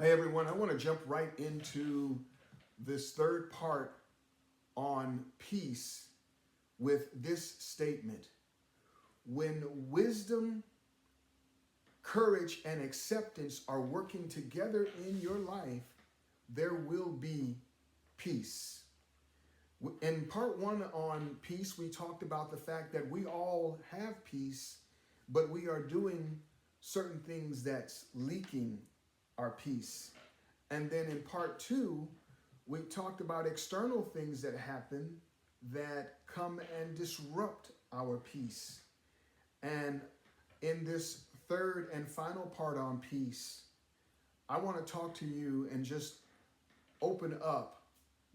Hey everyone, I want to jump right into this third part on peace with this statement. When wisdom, courage, and acceptance are working together in your life, there will be peace. In part one on peace, we talked about the fact that we all have peace, but we are doing certain things that's leaking our peace. And then in part two, we talked about external things that happen that come and disrupt our peace. And in this third and final part on peace, I want to talk to you and just open up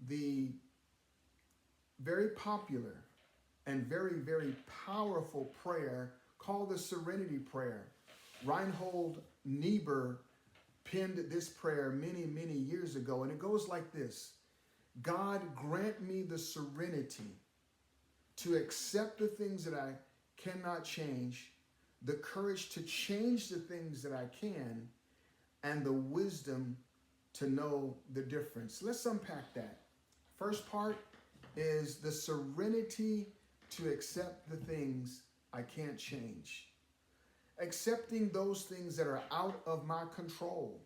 the very popular and very powerful prayer called the Serenity Prayer. Reinhold Niebuhr penned this prayer many years ago, and it goes like this: God, grant me the serenity to accept the things that I cannot change, the courage to change the things that I can, and the wisdom to know the difference. Let's unpack that. First part is the serenity to accept the things I can't change. Accepting those things that are out of my control.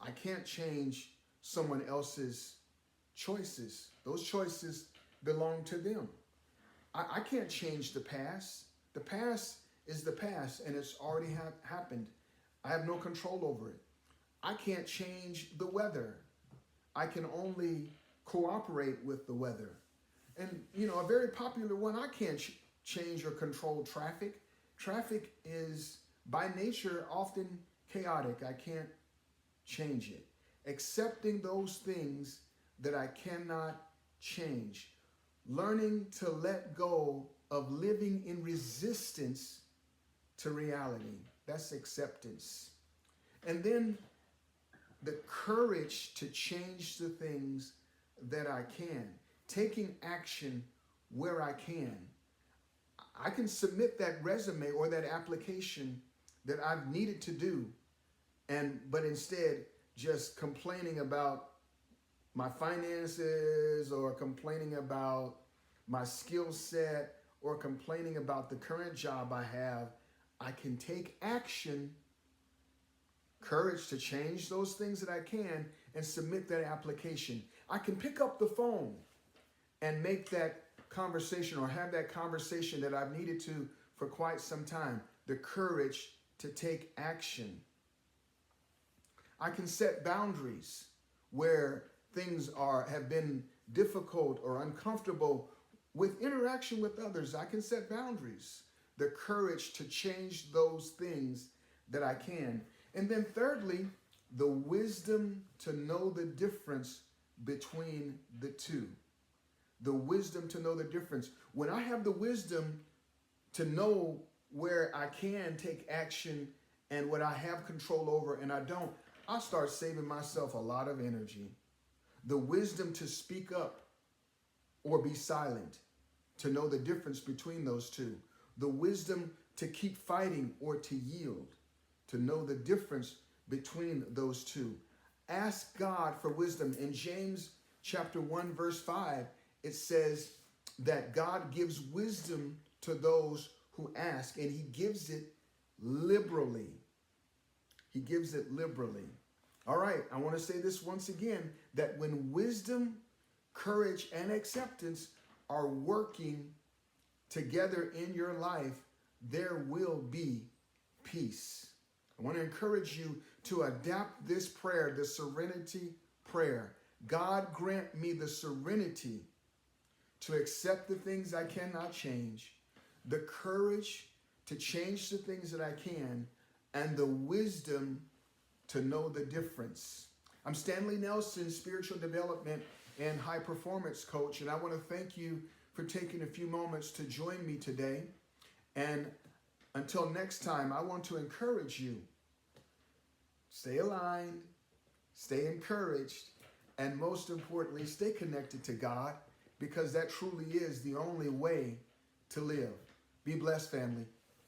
I can't change someone else's choices. Those choices belong to them. I can't change the past. The past is the past and it's already happened. I have no control over it. I can't change the weather. I can only cooperate with the weather. And, a very popular one, I can't change or control traffic. Traffic is by nature often chaotic. I can't change it. Accepting those things that I cannot change. Learning to let go of living in resistance to reality. That's acceptance. And then the courage to change the things that I can. Taking action where I can. I can submit that resume or that application that I've needed to do, but instead just complaining about my finances or complaining about my skill set or complaining about the current job I have. I can take action, courage to change those things that I can, and submit that application. I can pick up the phone and make that conversation or have that conversation that I've needed to for quite some time. The courage to take action. I can set boundaries where things have been difficult or uncomfortable with interaction with others. I can set boundaries. The courage to change those things that I can. And then thirdly, the wisdom to know the difference between the two. The wisdom to know the difference. When I have the wisdom to know where I can take action and what I have control over and I don't, I'll start saving myself a lot of energy. The wisdom to speak up or be silent, to know the difference between those two. The wisdom to keep fighting or to yield, to know the difference between those two. Ask God for wisdom. In James chapter 1, verse 5, it says that God gives wisdom to those who ask, and he gives it liberally. He gives it liberally. All right, I want to say this once again, that when wisdom, courage, and acceptance are working together in your life, there will be peace. I want to encourage you to adapt this prayer, the serenity prayer. God, grant me the serenity to accept the things I cannot change, the courage to change the things that I can, and the wisdom to know the difference. I'm Stanley Nelson, spiritual development and high performance coach, and I want to thank you for taking a few moments to join me today. And until next time, I want to encourage you. Stay aligned, stay encouraged, and most importantly, stay connected to God, because that truly is the only way to live. Be blessed, family.